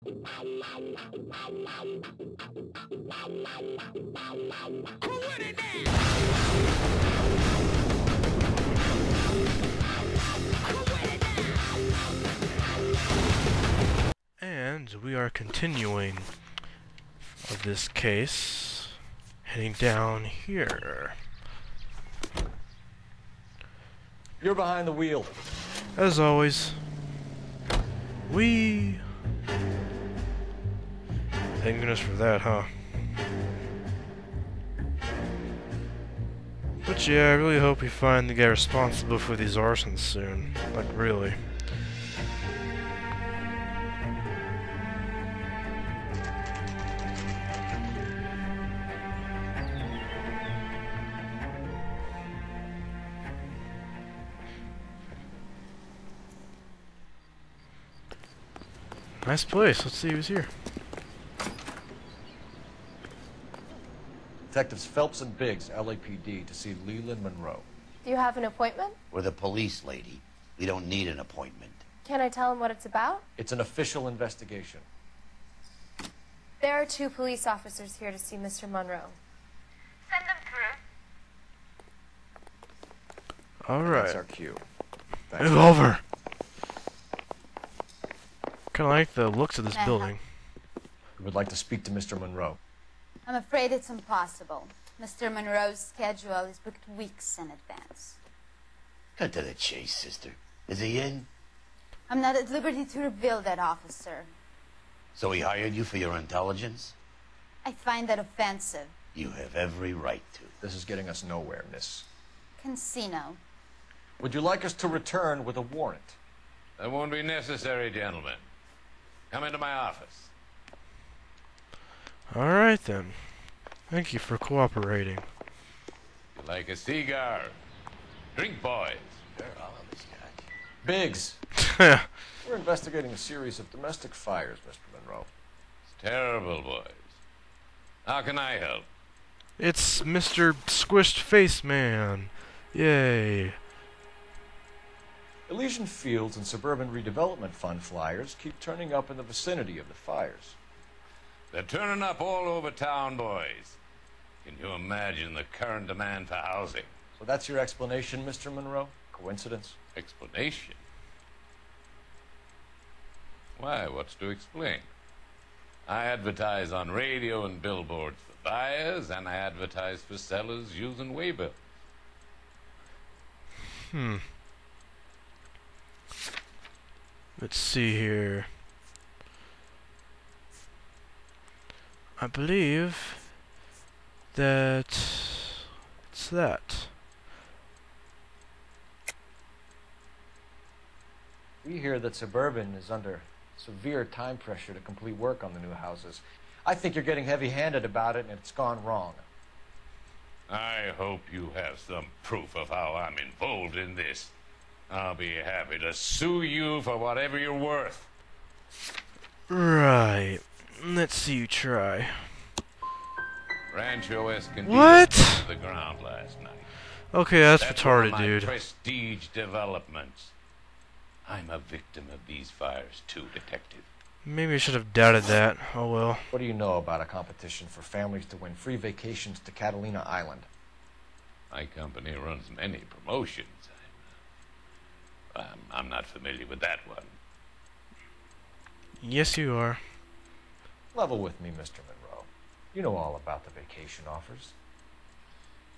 And we are continuing of this case, heading down here. You're behind the wheel. As always, thank goodness for that, huh? But yeah, I really hope we find the guy responsible for these arsons soon. Like, really. Nice place. Let's see who's here. Detectives Phelps and Biggs, LAPD, to see Leland Monroe. Do you have an appointment? We're the police, lady. We don't need an appointment. Can I tell him what it's about? It's an official investigation. There are 2 police officers here to see Mr. Monroe. Send them through. Alright. That's our cue. Thanks. Move over! Kinda like the looks of this building. We would like to speak to Mr. Monroe. I'm afraid it's impossible. Mr. Monroe's schedule is booked weeks in advance. Cut to the chase, sister. Is he in? I'm not at liberty to reveal that, officer. So he hired you for your intelligence? I find that offensive. You have every right to. This is getting us nowhere, miss. Casino. Would you like us to return with a warrant? That won't be necessary, gentlemen. Come into my office. Alright then. Thank you for cooperating. You like a cigar? Drink, boys. Sure, I'll have a scotch. Biggs, Yeah. we're investigating a series of domestic fires, Mr. Monroe. It's terrible, boys. How can I help? It's Mr. Squished Face Man. Yay. Elysian Fields and Suburban Redevelopment Fund flyers keep turning up in the vicinity of the fires. They're turning up all over town, boys. Can you imagine the current demand for housing? So that's your explanation, Mr. Monroe? Coincidence? Explanation? Why, what's to explain? I advertise on radio and billboards for buyers, and I advertise for sellers using waybills. Let's see here. I believe that it's that. We hear that Suburban is under severe time pressure to complete work on the new houses. I think you're getting heavy-handed about it, and it's gone wrong. I hope you have some proof of how I'm involved in this. I'll be happy to sue you for whatever you're worth. Right. Let's see you try. Rancho Escondido What? burned to the ground last night. Okay, that's one retarded, of my dude. prestige developments. I'm a victim of these fires too, detective. Maybe I should have doubted that. Oh well. What do you know about a competition for families to win free vacations to Catalina Island? My company runs many promotions. I'm not familiar with that one. Yes, you are. Level with me, Mr. Monroe. You know all about the vacation offers.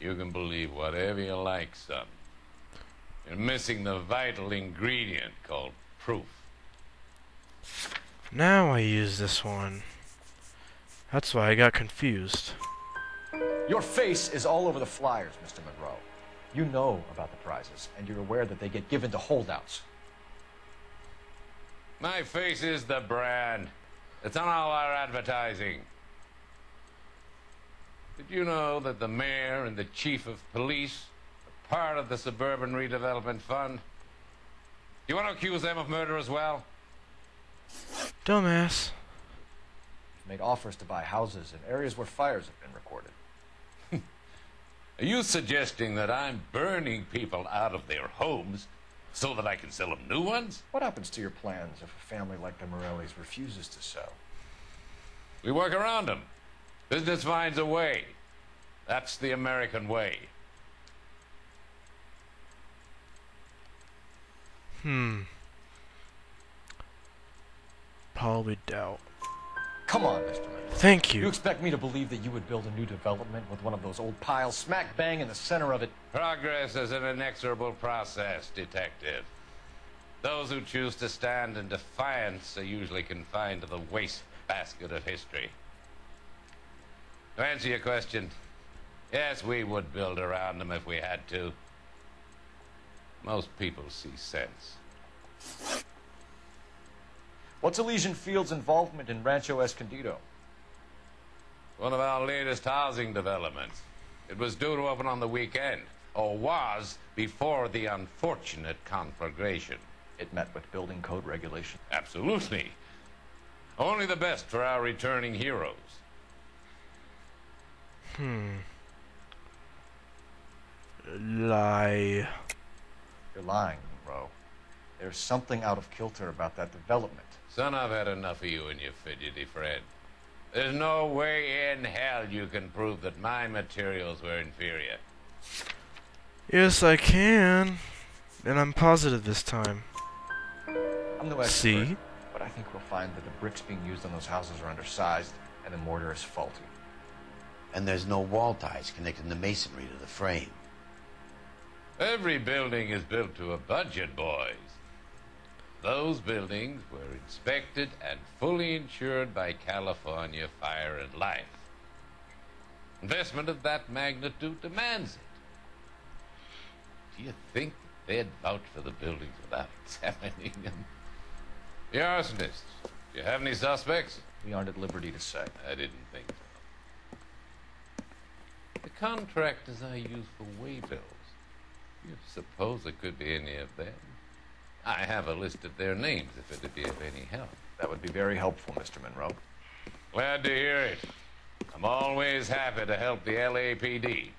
You can believe whatever you like, son. You're missing the vital ingredient called proof. Now I use this one. That's why I got confused. Your face is all over the flyers, Mr. Monroe. You know about the prizes, and you're aware that they get given to holdouts. My face is the brand. It's on all our advertising. Did you know that the mayor and the chief of police are part of the Suburban Redevelopment Fund? You want to accuse them of murder as well? Dumbass. You've made offers to buy houses in areas where fires have been recorded. Are you suggesting that I'm burning people out of their homes So that I can sell them new ones? What happens to your plans if a family like the Morellis refuses to sell? We work around them. Business finds a way. That's the American way. Probably doubt. Come on, Mr. Monroe. Thank You you. expect me to believe that you would build a new development with one of those old piles smack bang in the center of it? Progress is an inexorable process, Detective. Those who choose to stand in defiance are usually confined to the wastebasket of history. To answer your question, yes, we would build around them if we had to. Most people see sense. What's Elysian Field's involvement in Rancho Escondido? One of our latest housing developments. It was due to open on the weekend, or was before the unfortunate conflagration. It met with building code regulation. Absolutely. Only the best for our returning heroes. Lie. You're lying, Monroe. There's something out of kilter about that development. Son, I've had enough of you and your fidgety friend. There's no way in hell you can prove that my materials were inferior. Yes, I can. And I'm positive this time. I'm no expert, See? but I think we'll find that the bricks being used on those houses are undersized and the mortar is faulty. And there's no wall ties connecting the masonry to the frame. Every building is built to a budget, boys. Those buildings were inspected and fully insured by California Fire and Life. Investment of that magnitude demands it. Do you think they'd vouch for the buildings without examining them? The arsonists. Do you have any suspects? We aren't at liberty to say. I didn't think so. The contractors I use for waybills. You suppose it could be any of them? I have a list of their names if it'd be of any help. That would be very helpful, Mr. Monroe. Glad to hear it. I'm always happy to help the LAPD.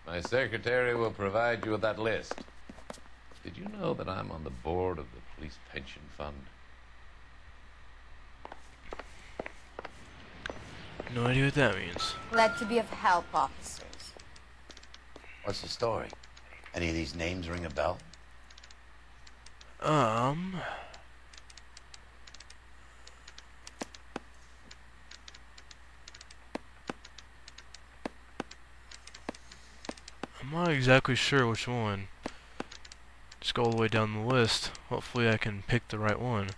My secretary will provide you with that list. Did you know that I'm on the board of the police pension fund? No idea what that means. Glad to be of help, officers. What's the story? Any of these names ring a bell? I'm not exactly sure which one. Just go all the way down the list. Hopefully I can pick the right one.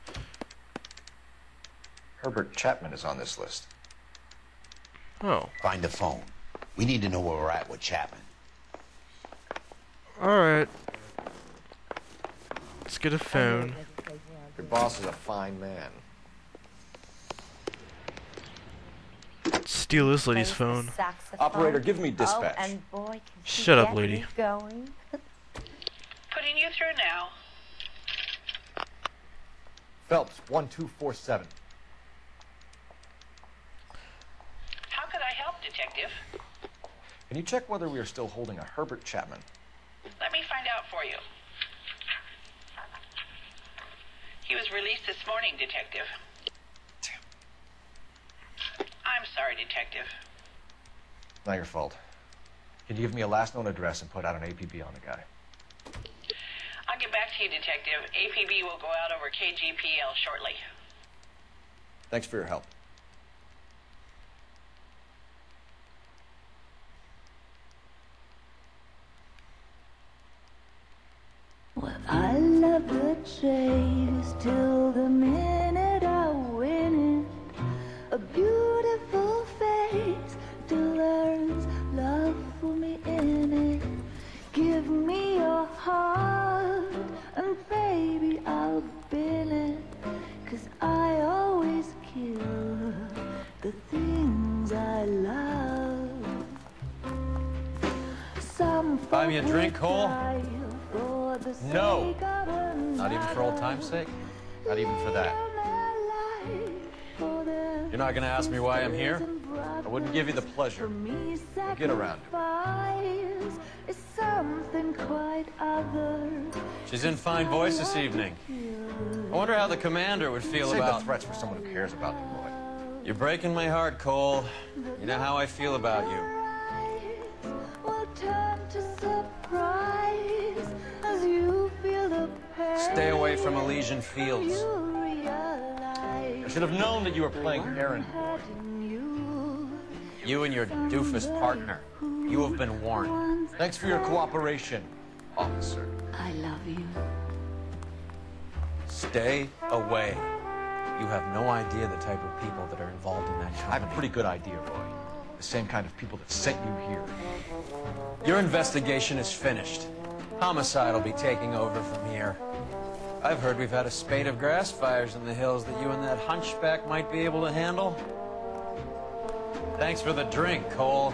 Herbert Chapman is on this list. Oh. Find a phone. We need to know where we're at with Chapman. Alright. Let's get a phone. Your boss is a fine man. Steal this lady's phone. Operator, give me dispatch. Oh, and boy, can she Shut up, get lady. me going. Putting you through now. Phelps, 1247. How could I help, Detective? Can you check whether we are still holding a Herbert Chapman? Let me find out for you. He was released this morning, Detective. I'm sorry, Detective. Not your fault. Can you give me a last known address and put out an APB on the guy? I'll get back to you, Detective. APB will go out over KGPL shortly. Thanks for your help. Well, I love the chase till the minute I win it. A beautiful face still learns love for me in it. Give me your heart and baby I'll bin it. 'Cause I always kill the things I love. Some Buy me a folk drink, will Cole? die for the No. sake of a Not even for old time's sake? Not even for that. You're not gonna ask me why I'm here? I wouldn't give you the pleasure. Get around. It's something quite other She's in fine voice this evening. I wonder how the commander would feel Save the about... threats for someone who cares about you, boy. You're breaking my heart, Cole. You know how I feel about you. Will turn to surprise as you feel the pain. Stay away from Elysian Fields. You realize I should have known that you were playing errand boy. hurting you. You and your doofus partner. You have been warned. Thanks for your cooperation, officer. I love you. Stay away. You have no idea the type of people that are involved in that I have company. a pretty good idea, Roy. The same kind of people that sent you here. Your investigation is finished. Homicide will be taking over from here. I've heard we've had a spate of grass fires in the hills that you and that hunchback might be able to handle. Thanks for the drink, Cole.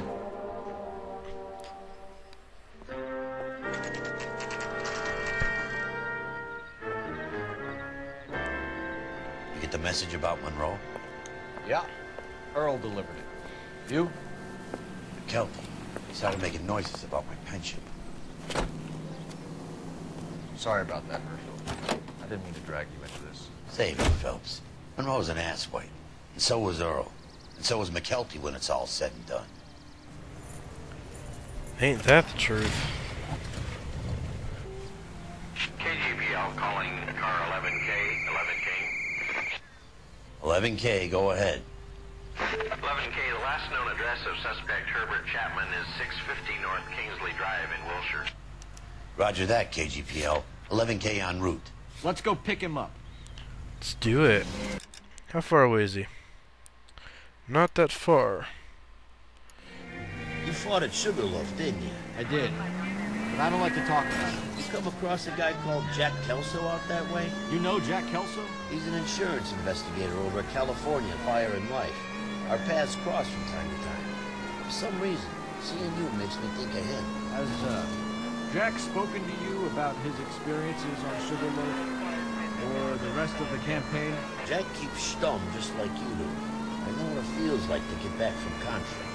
You get the message about Monroe? Yeah, Earl delivered it. You? McKelty. He started making noises about my pension. Sorry about that, Herschel. I didn't mean to drag you into this. Save it, Phelps. Monroe's an asswipe. And so was Earl. And so was McKelty when it's all said and done. Ain't that the truth? KGPL calling car 11K, 11K. 11K, go ahead. 11K, the last known address of suspect Herbert Chapman is 650 North Kingsley Drive in Wilshire. Roger that, KGPL. 11K en route. Let's go pick him up. Let's do it. How far away is he? Not that far. You fought at Sugarloaf, didn't you? I did. But I don't like to talk about it. You come across a guy called Jack Kelso out that way? You know Jack Kelso? He's an insurance investigator over at California Fire and Life. Our paths cross from time to time. For some reason, seeing you makes me think of him. Has Jack spoken to you about his experiences on Sugarloaf? Or the rest of the campaign? Jack keeps stum just like you do. I know what it feels like to get back from contract.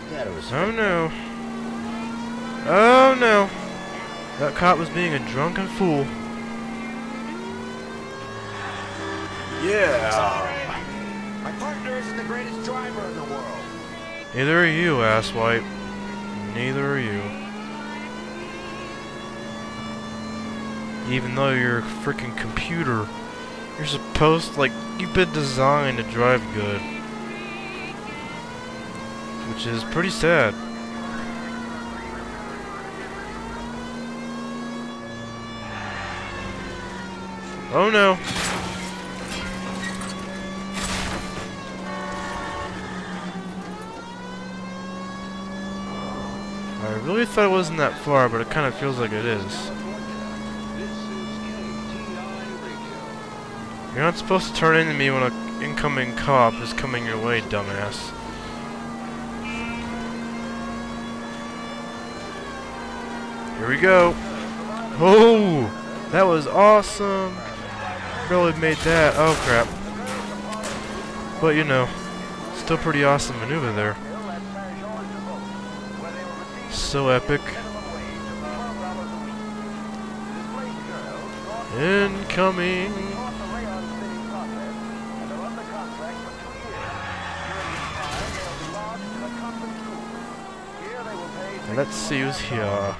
You gotta respect. Oh no. Oh no. That cop was being a drunken fool. Yeah. My partner isn't the greatest driver in the world. Neither are you, asswipe. Neither are you. Even though you're a freaking computer, you're supposed to, like, you've been designed to drive good. Which is pretty sad. Oh no. I really thought it wasn't that far, but it kind of feels like it is. You're not supposed to turn into me when an incoming cop is coming your way, dumbass. Here we go. Oh, that was awesome. Really made that. Oh crap. But you know, still pretty awesome maneuver there. So epic. Incoming. Let's see who's here.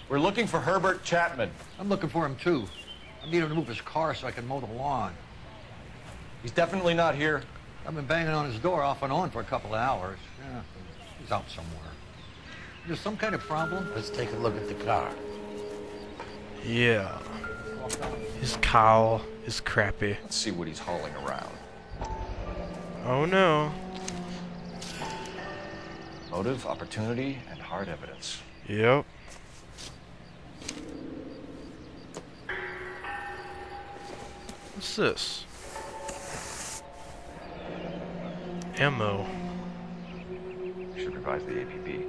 We're looking for Herbert Chapman. I'm looking for him, too. I need him to move his car so I can mow the lawn. He's definitely not here. I've been banging on his door off and on for a couple of hours. Yeah, he's out somewhere. There's some kind of problem? Let's take a look at the car. Yeah. His cowl is crappy. Let's see what he's hauling around. Oh no. Motive, opportunity, and hard evidence. Yep. What's this? Ammo. Should revise the APB.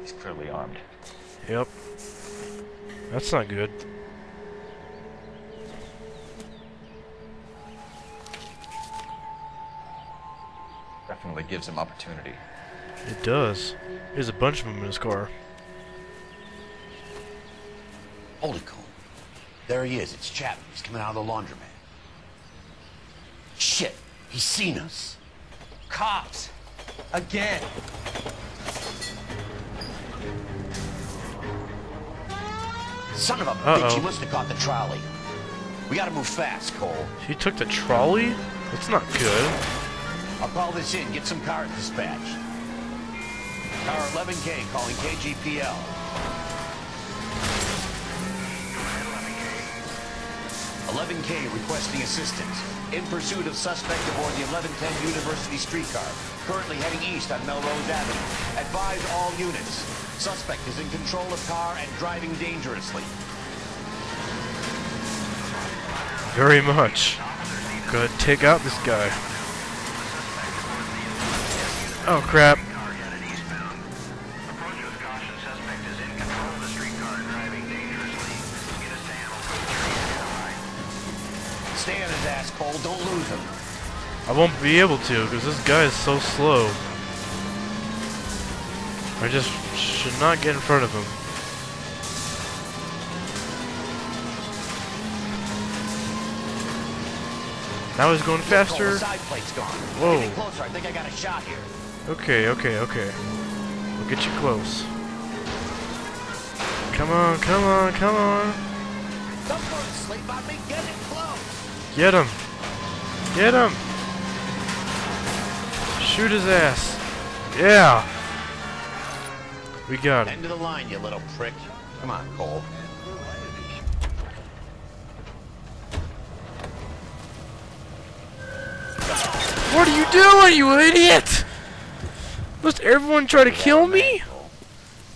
He's clearly armed. Yep. That's not good. definitely gives him opportunity. It does. There's a bunch of them in his car. Hold it, Cole. There he is. It's Chapman. He's coming out of the laundromat. Shit! He's seen us. Cops! Again! Son of a bitch, he must have caught the trolley. We gotta move fast, Cole. He took the trolley? That's not good. I'll call this in. Get some cars dispatched. Car 11K calling KGPL. 11K requesting assistance. In pursuit of suspect aboard the 1110 University streetcar. Currently heading east on Melrose Avenue. Advise all units. Suspect is in control of car and driving dangerously. Very much. Gotta take out this guy. Oh crap. Stay on his ass, Cole. Don't lose him. I won't be able to because this guy is so slow. I just should not get in front of him. Now he's going faster. Whoa. Closer. I think I got a shot here. Okay. We'll get you close. Come on. Don't go to sleep on me. Get it close. Get him. Shoot his ass. Yeah. We got him. End of the line, you little prick. Come on, Cole. What are you doing, you idiot? Must everyone try to kill me?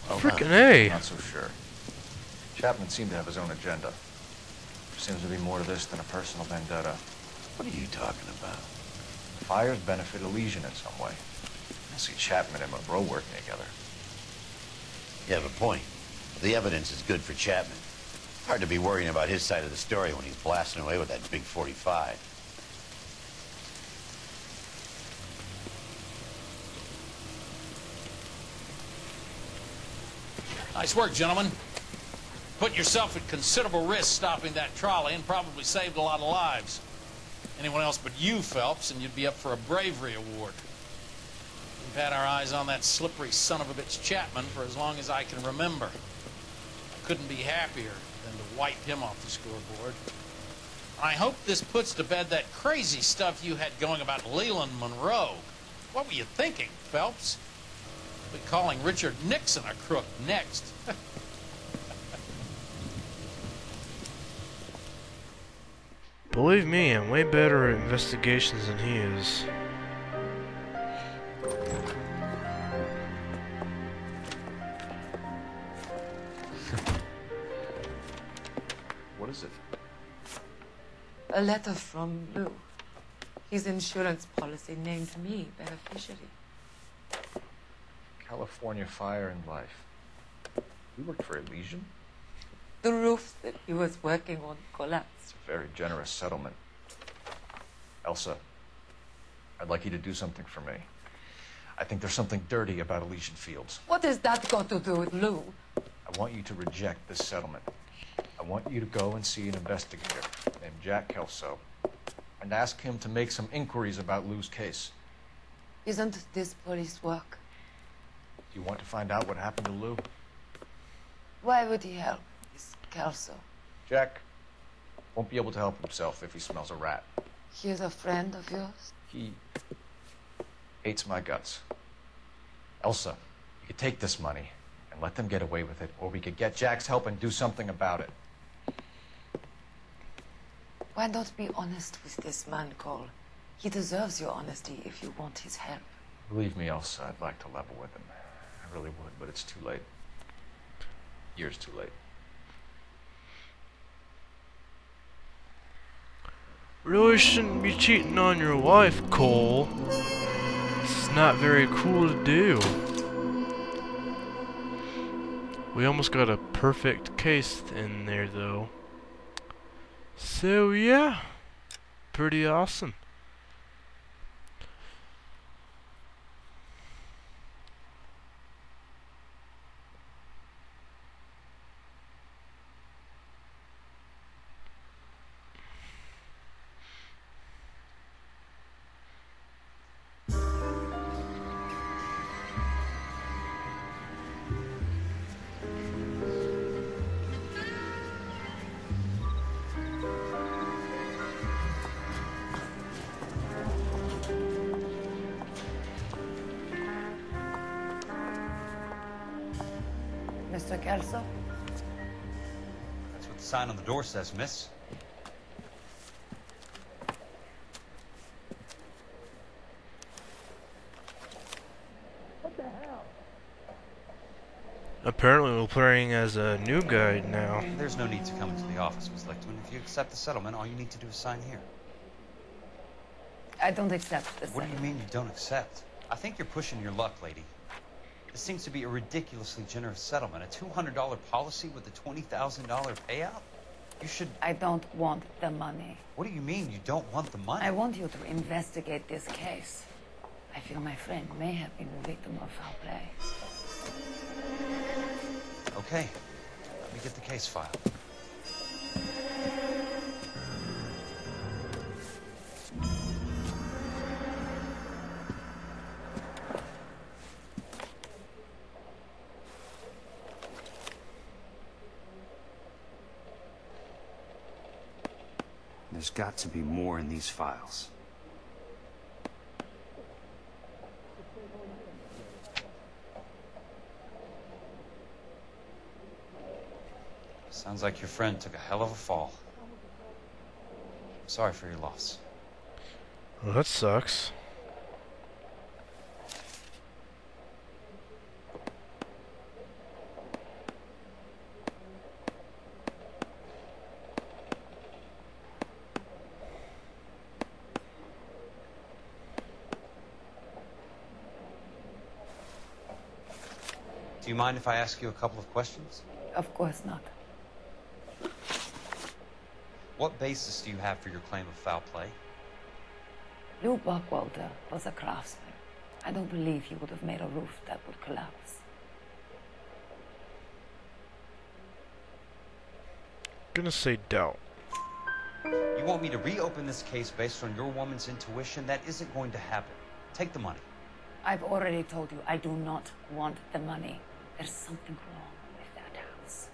Frickin' A. Not so sure. Chapman seemed to have his own agenda. There seems to be more to this than a personal vendetta. What are you talking about? The fires benefit Leland in some way. I see Chapman and Monroe working together. You have a point. The evidence is good for Chapman. Hard to be worrying about his side of the story when he's blasting away with that big 45. Nice work, gentlemen. Put yourself at considerable risk stopping that trolley and probably saved a lot of lives. Anyone else but you, Phelps, and you'd be up for a bravery award. We've had our eyes on that slippery son of a bitch Chapman for as long as I can remember. I couldn't be happier than to wipe him off the scoreboard. I hope this puts to bed that crazy stuff you had going about Leland Monroe. What were you thinking, Phelps? We'll be calling Richard Nixon a crook next. Believe me, I'm way better at investigations than he is. What is it? A letter from Lou. His insurance policy named me beneficiary. California Fire and Life. You worked for Leland? The roof that he was working on collapsed. It's a very generous settlement. Elsa, I'd like you to do something for me. I think there's something dirty about Elysian Fields. What has that got to do with Lou? I want you to reject this settlement. I want you to go and see an investigator named Jack Kelso and ask him to make some inquiries about Lou's case. Isn't this police work? Do you want to find out what happened to Lou? Why would he help this Kelso? Jack won't be able to help himself if he smells a rat. He is a friend of yours? He hates my guts. Elsa, you could take this money and let them get away with it, or we could get Jack's help and do something about it. Why not be honest with this man, Cole? He deserves your honesty if you want his help. Believe me, Elsa, I'd like to level with him. I really would, but it's too late. Years too late. Really shouldn't be cheating on your wife, Cole. This is not very cool to do. We almost got a perfect case in there, though. So, yeah. Pretty awesome. Mr. Kelso? That's what the sign on the door says, miss. Apparently we're playing as a new guy now. There's no need to come into the office, Miss Lichtman. If you accept the settlement, all you need to do is sign here. I don't accept this. What do you mean you don't accept? I think you're pushing your luck, lady. This seems to be a ridiculously generous settlement. A $200 policy with a $20,000 payout? You should... I don't want the money. What do you mean you don't want the money? I want you to investigate this case. I feel my friend may have been the victim of foul play. Okay. Let me get the case file. There's got to be more in these files. Sounds like your friend took a hell of a fall. I'm sorry for your loss. Well, that sucks. Do you mind if I ask you a couple of questions? Of course not. What basis do you have for your claim of foul play? Lou Buckwalter was a craftsman. I don't believe he would have made a roof that would collapse. Gonna say doubt. You want me to reopen this case based on your woman's intuition? That isn't going to happen. Take the money. I've already told you I do not want the money. There's something wrong with that house.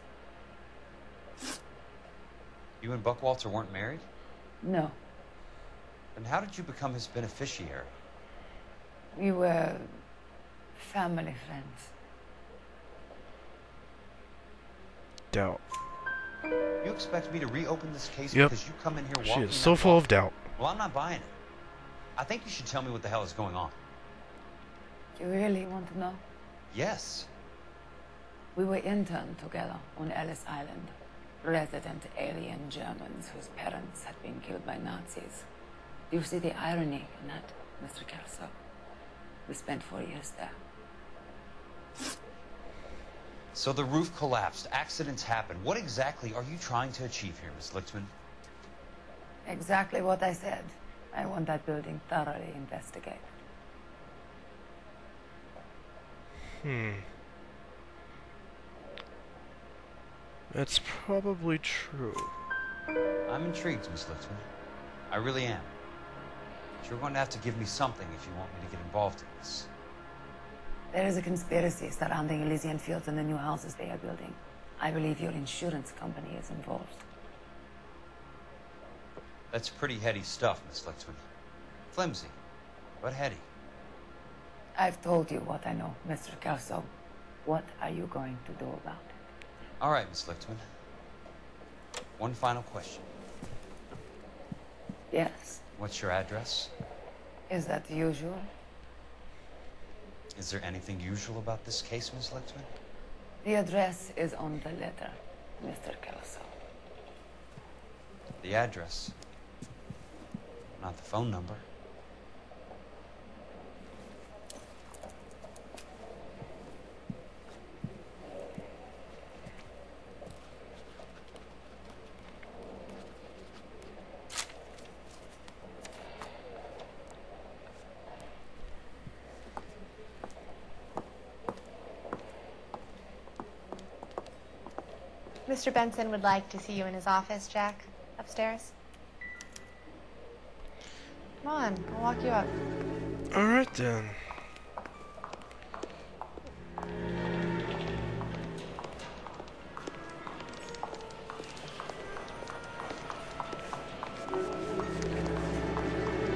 You and Buckwalter weren't married? No. Then how did you become his beneficiary? We were family friends. Doubt. You expect me to reopen this case Yep. because you come in here She walking is so that full walk? of doubt. Well, I'm not buying it. I think you should tell me what the hell is going on. You really want to know? Yes. We were interned together on Ellis Island. Resident alien Germans whose parents had been killed by Nazis. Do you see the irony in that, Mr. Kelso? We spent 4 years there. So the roof collapsed. Accidents happen. What exactly are you trying to achieve here, Miss Lichtman? Exactly what I said. I want that building thoroughly investigated. That's probably true. I'm intrigued, Miss Lichtman. I really am. But you're going to have to give me something if you want me to get involved in this. There is a conspiracy surrounding Elysian Fields and the new houses they are building. I believe your insurance company is involved. That's pretty heady stuff, Miss Lichtman. Flimsy, but heady. I've told you what I know, Mr. Kelso. What are you going to do about it? All right, Miss Lichtman. One final question. Yes. What's your address? Is that usual? Is there anything usual about this case, Miss Lichtman? The address is on the letter, Mr. Kelso. The address. Not the phone number. Mr. Benson would like to see you in his office, Jack. Upstairs. Come on, I'll walk you up. Alright then.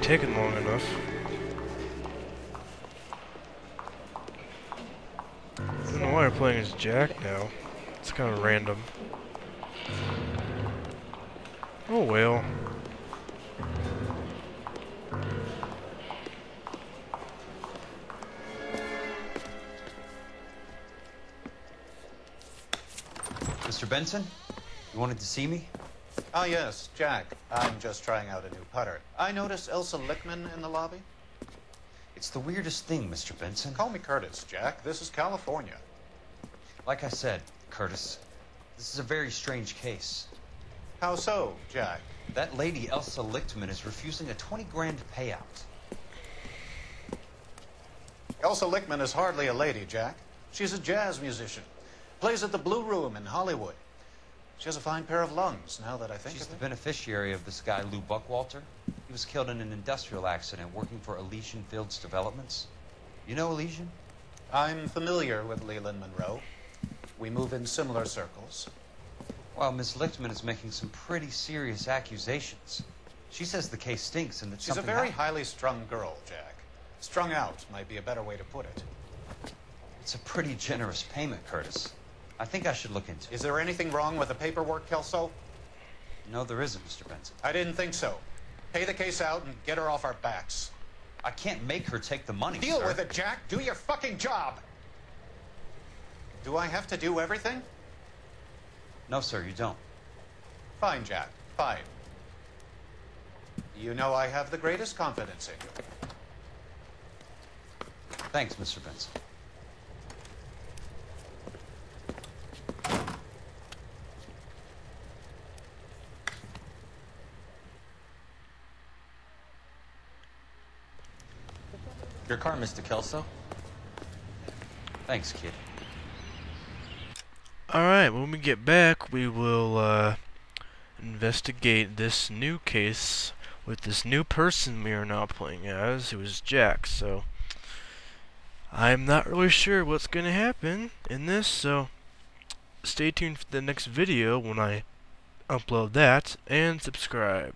Taking long enough. I don't know why I playing as Jack now. It's kind of random. Oh well. Mr. Benson? You wanted to see me? Ah, yes, Jack. I'm just trying out a new putter. I noticed Elsa Lichtman in the lobby. It's the weirdest thing, Mr. Benson. Call me Curtis, Jack. This is California. Like I said, Curtis, this is a very strange case. How so, Jack? That lady, Elsa Lichtman, is refusing a 20 grand payout. Elsa Lichtman is hardly a lady, Jack. She's a jazz musician. Plays at the Blue Room in Hollywood. She has a fine pair of lungs, now that I think She's of the it. beneficiary of this guy, Lou Buckwalter. He was killed in an industrial accident working for Elysian Fields Developments. You know Elysian? I'm familiar with Leland Monroe. We move in similar circles. Well, Miss Lichtman is making some pretty serious accusations. She says the case stinks and that She's a something very happened. highly strung girl, Jack. Strung out might be a better way to put it. It's a pretty generous payment, Curtis. I think I should look into it. Is there anything wrong with the paperwork, Kelso? No, there isn't, Mr. Benson. I didn't think so. Pay the case out and get her off our backs. I can't make her take the money, Deal sir. with it, Jack. Do your fucking job. Do I have to do everything? No, sir, you don't. Fine, Jack. Fine. You know I have the greatest confidence in you. Thanks, Mr. Benson. Your car, Mr. Kelso. Thanks, kid. Alright, when we get back, we will investigate this new case with this new person we are now playing as, who is Jack. So, I'm not really sure what's going to happen in this, so stay tuned for the next video when I upload that, and subscribe.